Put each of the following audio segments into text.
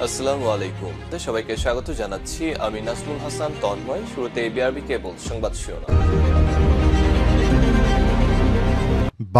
আসসালামু আলাইকুম। সবাইকে স্বাগত জানাচ্ছি। আমি নাজমুল হাসান তন্ময়। শুরুতে বিআরবি কেবল সংবাদ শিরোনাম।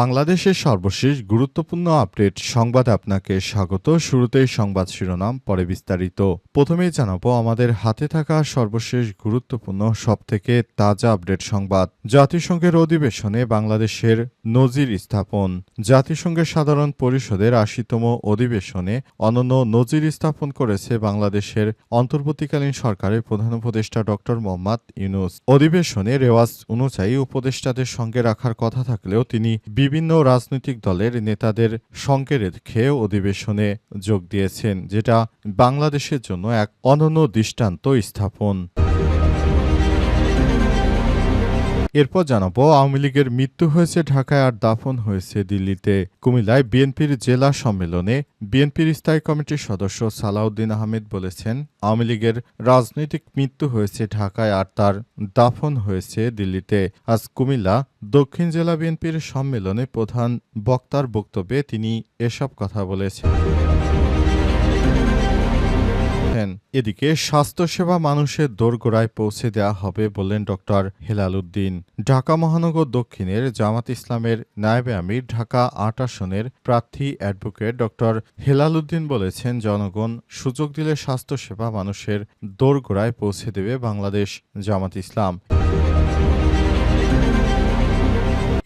বাংলাদেশের সর্বশেষ গুরুত্বপূর্ণ আপডেট সংবাদ আপনাকে স্বাগত। শুরুতেই সংবাদ শিরোনাম, পরে বিস্তারিত। প্রথমেই জানাবো আমাদের হাতে থাকা সর্বশেষ গুরুত্বপূর্ণ সবথেকে তাজা আপডেট সংবাদ। জাতিসংঘের অধিবেশনে বাংলাদেশের নজির স্থাপন। জাতিসংঘের সাধারণ পরিষদের ৮০তম অধিবেশনে অনন্য নজির স্থাপন করেছে বাংলাদেশের অন্তর্বর্তীকালীন সরকারের প্রধান উপদেষ্টা ড মোহাম্মদ ইউনূস। অধিবেশনে রেওয়াজ অনুযায়ী উপদেষ্টাদের সঙ্গে রাখার কথা থাকলেও তিনি বিভিন্ন রাজনৈতিক দলের নেতাদের সঙ্গে রেখে অধিবেশনে যোগ দিয়েছেন, যেটা বাংলাদেশের জন্য এক অনন্য দৃষ্টান্ত স্থাপন। এরপর জানাবো আওয়ামী লীগের মৃত্যু হয়েছে ঢাকায় আর দাফন হয়েছে দিল্লিতে। কুমিল্লায় বিএনপির জেলা সম্মেলনে বিএনপির স্থায়ী কমিটির সদস্য সালাউদ্দিন আহমেদ বলেছেন, আওয়ামী লীগের রাজনৈতিক মৃত্যু হয়েছে ঢাকায় আর তার দাফন হয়েছে দিল্লিতে। আজ কুমিল্লা দক্ষিণ জেলা বিএনপির সম্মেলনে প্রধান বক্তার বক্তব্যে তিনি এসব কথা বলেছেন। এদিকে স্বাস্থ্যসেবা মানুষের দোরগোড়ায় পৌঁছে দেওয়া হবে বললেন ড হেলাল উদ্দিন। ঢাকা মহানগর দক্ষিণের জামাত ইসলামের নায়েবে আমির ঢাকা ৮ আসনের প্রার্থী অ্যাডভোকেট ড হেলাল উদ্দিন বলেছেন, জনগণ সুযোগ দিলে স্বাস্থ্যসেবা মানুষের দোরগোড়ায় পৌঁছে দেবে বাংলাদেশ জামাত ইসলাম।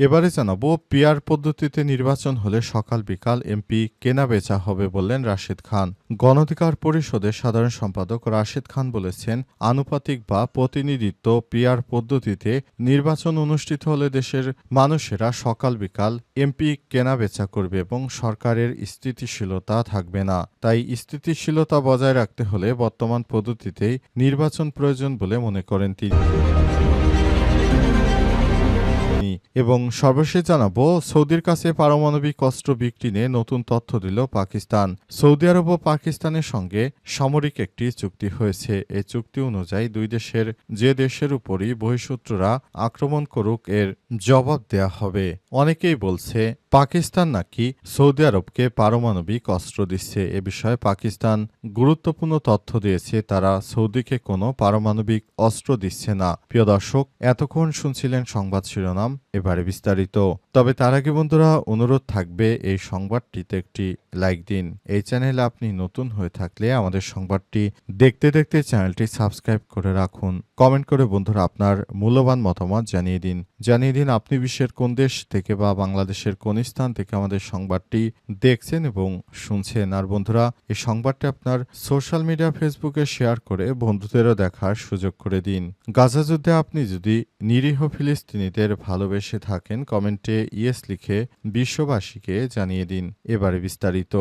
এবারে জানাবো পিআর পদ্ধতিতে নির্বাচন হলে সকাল বিকাল এমপি কেনা বেচা হবে বললেন রাশেদ খান। গণঅধিকার পরিষদের সাধারণ সম্পাদক রাশেদ খান বলেছেন, আনুপাতিক বা প্রতিনিধিত্ব পিআর পদ্ধতিতে নির্বাচন অনুষ্ঠিত হলে দেশের মানুষেরা সকাল বিকাল এমপি কেনা বেচা করবে এবং সরকারের স্থিতিশীলতা থাকবে না। তাই স্থিতিশীলতা বজায় রাখতে হলে বর্তমান পদ্ধতিতেই নির্বাচন প্রয়োজন বলে মনে করেন তিনি। এবং সর্বশেষ জানাবো সৌদির কাছে পারমাণবিক অস্ত্র বিক্রি নিয়ে নতুন তথ্য দিল পাকিস্তান। সৌদি আরব ও পাকিস্তানের সঙ্গে সামরিক একটি চুক্তি হয়েছে। এই চুক্তি অনুযায়ী দুই দেশের যে দেশের উপরই বহিঃশত্রুরা আক্রমণ করুক এর জবাব দেয়া হবে। অনেকেই বলছে পাকিস্তান নাকি সৌদি আরবকে পারমাণবিক অস্ত্র দিচ্ছে। এ বিষয়ে পাকিস্তান গুরুত্বপূর্ণ তথ্য দিয়েছে, তারা সৌদিকে কোনো পারমাণবিক অস্ত্র দিচ্ছে না। প্রিয় দর্শক, এতক্ষণ শুনছিলেন সংবাদ শিরোনাম, এবারে বিস্তারিত। তবে তার আগে বন্ধুরা অনুরোধ থাকবে এই সংবাদটিতে একটি লাইক দিন। এই চ্যানেলে আপনি নতুন হয়ে থাকলে আমাদের সংবাদটি দেখতে দেখতে চ্যানেলটি সাবস্ক্রাইব করে রাখুন। কমেন্ট করে বন্ধুরা আপনার মূল্যবান মতামত জানিয়ে দিন আপনি বিশ্বের কোন দেশ থেকে বা বাংলাদেশের কোন স্থান থেকে আমাদের সংবাদটি দেখছেন এবং শুনছেন। আর বন্ধুরা, এই সংবাদটি আপনার সোশ্যাল মিডিয়া ফেসবুকে শেয়ার করে বন্ধুদেরও দেখার সুযোগ করে দিন। গাজা যুদ্ধে আপনি যদি নিরীহ ফিলিস্তিনিদের ভালোবেসে থাকেন, কমেন্টে ইয়েস লিখে বিশ্ববাসীকে জানিয়ে দিন। এবারে বিস্তারিত।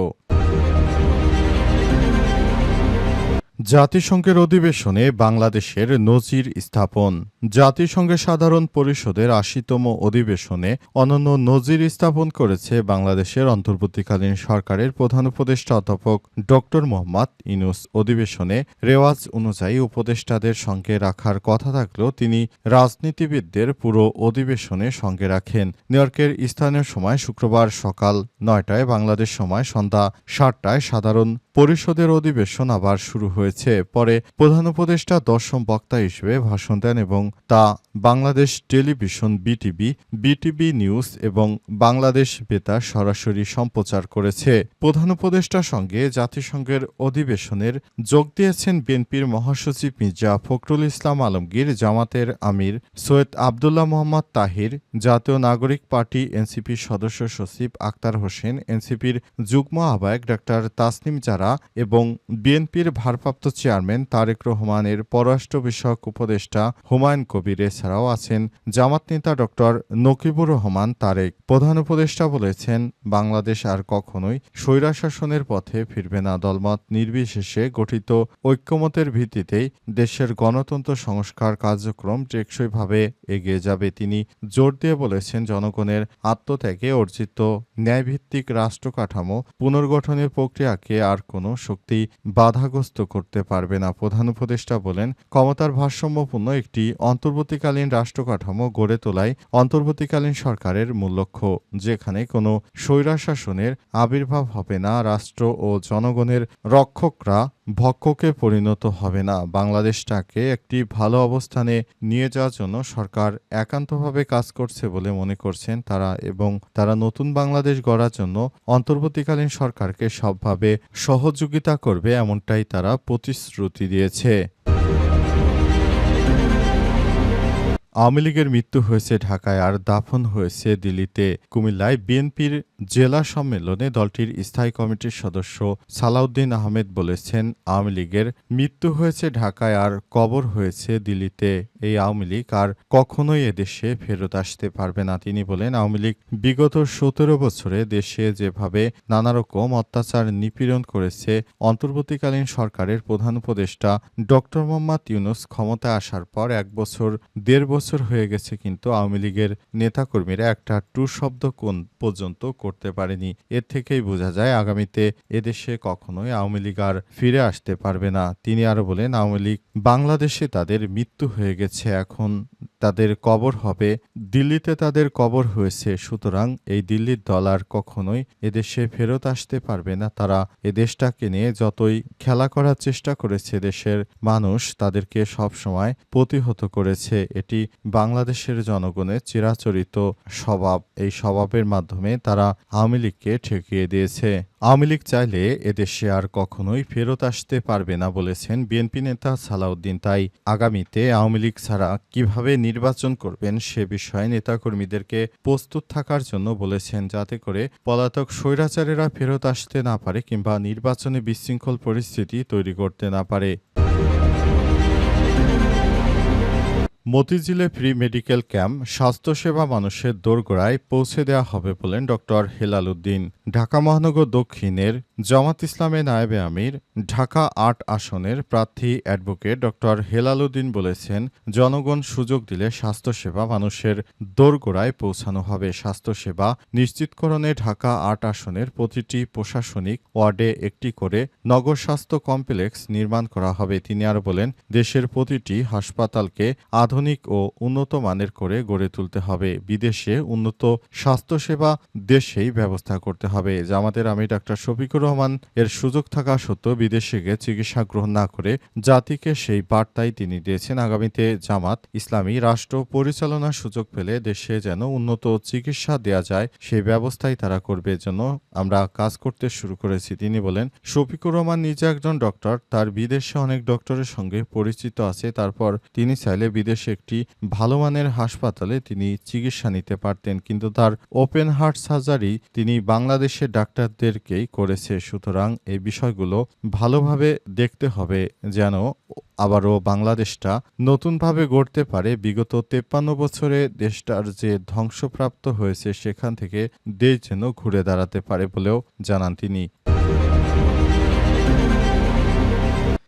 জাতিসংঘের অধিবেশনে বাংলাদেশের নজির স্থাপন। জাতিসংঘের সাধারণ পরিষদের ৮০তম অধিবেশনে অনন্য নজির স্থাপন করেছে বাংলাদেশের অন্তর্বর্তীকালীন সরকারের প্রধান উপদেষ্টা অধ্যাপক ড মোহাম্মদ ইউনূস। অধিবেশনে রেওয়াজ অনুযায়ী উপদেষ্টাদের সঙ্গে রাখার কথা থাকলেও তিনি রাজনীতিবিদদের পুরো অধিবেশনে সঙ্গে রাখেন। নিউ ইয়র্কের স্থানীয় সময় শুক্রবার সকাল ৯টায়, বাংলাদেশ সময় সন্ধ্যা ৭টায় সাধারণ পরিষদের অধিবেশন আবার শুরু হয়েছে। পরে প্রধান উপদেষ্টা ১০ম বক্তা হিসেবে ভাষণ দেন এবং তা বাংলাদেশ টেলিভিশন বিটিভি নিউজ এবং বাংলাদেশ বেতার সরাসরি সম্প্রচার করেছে। প্রধান উপদেষ্টার সঙ্গে জাতিসংঘের অধিবেশনের যোগ দিয়েছেন বিএনপির মহাসচিব মির্জা ফখরুল ইসলাম আলমগীর, জামাতের আমির সৈয়দ আবদুল্লাহ মোহাম্মদ তাহির, জাতীয় নাগরিক পার্টি এনসিপির সদস্য সচিব আক্তার হোসেন, এনসিপির যুগ্ম আহ্বায়ক ডাক্তার তাসনিম জারা এবং বিএনপির ভারপ্রাপ্ত চেয়ারম্যান তারেক রহমানের পররাষ্ট্র বিষয়ক উপদেষ্টা হুমায়ুন কবির। এছাড়াও আছেন জামাত নেতা ড নকিবুর রহমান তারেক। প্রধান উপদেষ্টা বলেছেন, বাংলাদেশ আর কখনোই স্বৈরশাসনের পথে ফিরবে না। দলমত নির্বিশেষে গঠিত ঐক্যমতের ভিত্তিতেই দেশের গণতন্ত্র সংস্কার কার্যক্রম টেকসইভাবে এগিয়ে যাবে। তিনি জোর দিয়ে বলেছেন, জনগণের আত্মত্যাগে অর্জিত ন্যায়ভিত্তিক রাষ্ট্র কাঠামো পুনর্গঠনের প্রক্রিয়াকে আর কোনো শক্তি বাধাগ্রস্ত করতে পারবে না। প্রধান উপদেষ্টা বলেন, ক্ষমতার ভারসাম্যপূর্ণ একটি অন্তর্বর্তীকালীন অন্তর্বর্তীকালীন রাষ্ট্রকাঠামো গড়ে তোলাই অন্তর্বর্তীকালীন সরকারের মূল লক্ষ্য, যেখানে কোনো স্বৈরশাসনের আবির্ভাব হবে না, রাষ্ট্র ও জনগণের রক্ষকরা ভক্ষকে পরিণত হবে না। বাংলাদেশটাকে একটি ভালো অবস্থানে নিয়ে যাওয়ার জন্য সরকার একান্তভাবে কাজ করছে বলে মনে করছেন তারা, এবং তারা নতুন বাংলাদেশ গড়ার জন্য অন্তর্বর্তীকালীন সরকারকে সবভাবে সহযোগিতা করবে, এমনটাই তারা প্রতিশ্রুতি দিয়েছে। আওয়ামী লীগের মৃত্যু হয়েছে ঢাকায় আর দাফন হয়েছে দিল্লিতে। কুমিল্লায় বিএনপির জেলা সম্মেলনে দলটির স্থায়ী কমিটির সদস্য সালাউদ্দিন আহমেদ বলেছেন, আওয়ামী লীগের মৃত্যু হয়েছে ঢাকায় আর কবর হয়েছে দিল্লিতে। এই আওয়ামী লীগ আর কখনোই এদেশে ফেরত আসতে পারবে না। তিনি বলেন, আওয়ামী লীগ বিগত ১৭ বছরে দেশে যেভাবে নানারকম অত্যাচার নিপীড়ন করেছে, অন্তর্বর্তীকালীন সরকারের প্রধান উপদেষ্টা ডক্টর মোহাম্মদ ইউনূস ক্ষমতায় আসার পর ১ বছর ১.৫ বছর হয়ে গেছে, কিন্তু আওয়ামী লীগের নেতাকর্মীরা একটা টু শব্দ কোন পর্যন্ত করতে পারেনি। এর থেকেই বোঝা যায় আগামীতে এদেশে কখনোই আওয়ামী লীগ আর ফিরে আসতে পারবে না। তিনি আরো বলেন, আওয়ামী লীগ বাংলাদেশে তাদের মৃত্যু হয়ে গেছে, এখন তাদের কবর হবে। দিল্লিতে তাদের কবর হয়েছে, সুতরাং এই দিল্লির দল আর কখনোই এদেশে ফেরত আসতে পারবে না। তারা এদেশটাকে নিয়ে যতই খেলা করার চেষ্টা করেছে, দেশের মানুষ তাদেরকে সবসময় প্রতিহত করেছে। এটি বাংলাদেশের জনগণের চিরাচরিত স্বভাব। এই স্বভাবের মাধ্যমে তারা আওয়ামী লীগকে ঠেকিয়ে দিয়েছে। আওয়ামী লীগ চাইলে এদেশে আর কখনোই ফেরত আসতে পারবে না বলেছেন বিএনপি নেতা সালাউদ্দিন। তাই আগামীতে আওয়ামী লীগ ছাড়া কিভাবে নির্বাচন করবেন সে বিষয়ে নেতাকর্মীদেরকে প্রস্তুত থাকার জন্য বলেছেন, যাতে করে পলাতক স্বৈরাচারেরা ফেরত আসতে না পারে কিংবা নির্বাচনে বিশৃঙ্খল পরিস্থিতি তৈরি করতে না পারে। মতিঝিলে ফ্রি মেডিকেল ক্যাম্প স্বাস্থ্যসেবা মানুষের দোরগোড়ায় পৌঁছে দেওয়া হবে বলেন ডক্টর হেলাল উদ্দিন। ঢাকা মহানগর দক্ষিণের জামাত ইসলামে নায়েবে আমির ঢাকা ৮ আসনের প্রার্থী অ্যাডভোকেট ডক্টর হেলাল উদ্দিন বলেছেন, জনগণ সুযোগ দিলে স্বাস্থ্যসেবা মানুষের দোরগোড়ায় পৌঁছানো হবে। স্বাস্থ্যসেবা নিশ্চিতকরণে ঢাকা ৮ আসনের প্রতিটি প্রশাসনিক ওয়ার্ডে একটি করে নগর স্বাস্থ্য কমপ্লেক্স নির্মাণ করা হবে। তিনি আরও বলেন, দেশের প্রতিটি হাসপাতালকে আধুনিক ও উন্নত মানের করে গড়ে তুলতে হবে। বিদেশে উন্নত স্বাস্থ্যসেবা দেশেই ব্যবস্থা করতে হবে। জামাতের আমির ডাক্তার শফিকুর রহমান এর সুযোগ থাকা সত্ত্বেও বিদেশে গিয়ে চিকিৎসা গ্রহণ না করে জাতিকে সেই বার্তাই তিনি দিয়েছেন। আগামীতে জামাত ইসলামী রাষ্ট্র পরিচালনার সুযোগ পেলে দেশে যেন উন্নত চিকিৎসা দেয়া যায় সেই ব্যবস্থাই তারা করবে, জন্য আমরা কাজ করতে শুরু করেছি। তিনি বলেন, শফিকুর রহমান নিজে একজন ডক্টর, তার বিদেশে অনেক ডক্টরের সঙ্গে পরিচিত আছে। তারপর তিনি চাইলে বিদেশে একটি ভালো মানের হাসপাতালে তিনি চিকিৎসা নিতে পারতেন, কিন্তু তার ওপেন হার্ট সার্জারি তিনি বাংলাদেশের ডাক্তারদেরকেই করেছে। সুতরাং এই বিষয়গুলো ভালোভাবে দেখতে হবে, যেন আবারও বাংলাদেশটা নতুনভাবে গড়তে পারে। বিগত ৫৩ বছরে দেশটার যে ধ্বংসপ্রাপ্ত হয়েছে সেখান থেকে দেশ যেন ঘুরে দাঁড়াতে পারে বলেও জানান তিনি।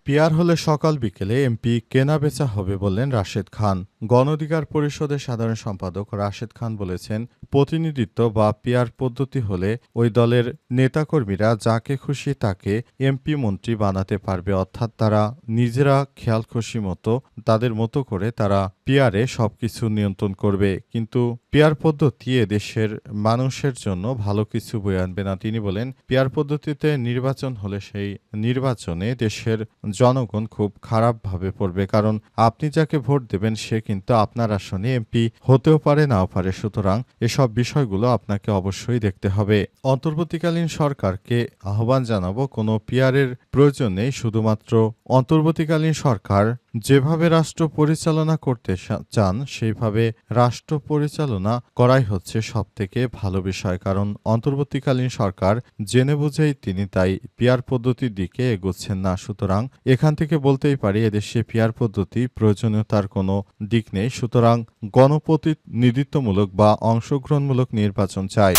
পিয়ার হলে সকাল বিকেলে এমপি কেনাবেচা হবে বললেন রাশেদ খান। গণ অধিকার পরিষদের সাধারণ সম্পাদক রাশেদ খান বলেছেন, প্রতিনিধিত্ব বা পিয়ার পদ্ধতি হলে ওই দলের নেতাকর্মীরা যাকে খুশি তাকে এমপি মন্ত্রী বানাতে পারবে, অর্থাৎ তারা নিজেরা খেয়াল খুশি মতো তাদের মতো করে তারা পিয়ারে সবকিছু নিয়ন্ত্রণ করবে। কিন্তু পিয়ার পদ্ধতি দেশের মানুষের জন্য ভালো কিছু বয়ে আনবে না। তিনি বলেন, পিয়ার পদ্ধতিতে নির্বাচন হলে সেই নির্বাচনে দেশের জনগণ খুব খারাপভাবে পড়বে, কারণ আপনি যাকে ভোট দেবেন সে কিন্তু আপনার আসনে এমপি হতেও পারে নাও পারে। সুতরাং এসব বিষয়গুলো আপনাকে অবশ্যই দেখতে হবে। অন্তর্বর্তীকালীন সরকারকে আহ্বান জানাবো, কোনো পিয়ারের প্রয়োজন নেই। শুধুমাত্র অন্তর্বর্তীকালীন সরকার যেভাবে রাষ্ট্র পরিচালনা করতে চান সেইভাবে রাষ্ট্র পরিচালনা করাই হচ্ছে সবথেকে ভালো বিষয়, কারণ অন্তর্বর্তীকালীন সরকার জেনে বুঝেই তিনি তাই পিয়ার পদ্ধতির দিকে এগোচ্ছেন না। সুতরাং এখান থেকে বলতেই পারি এদেশে পিয়ার পদ্ধতি প্রয়োজনীয়তার কোনো দিক নেই। সুতরাং গণপ্রতিনিধিত্বমূলক বা অংশগ্রহণমূলক নির্বাচন চাই।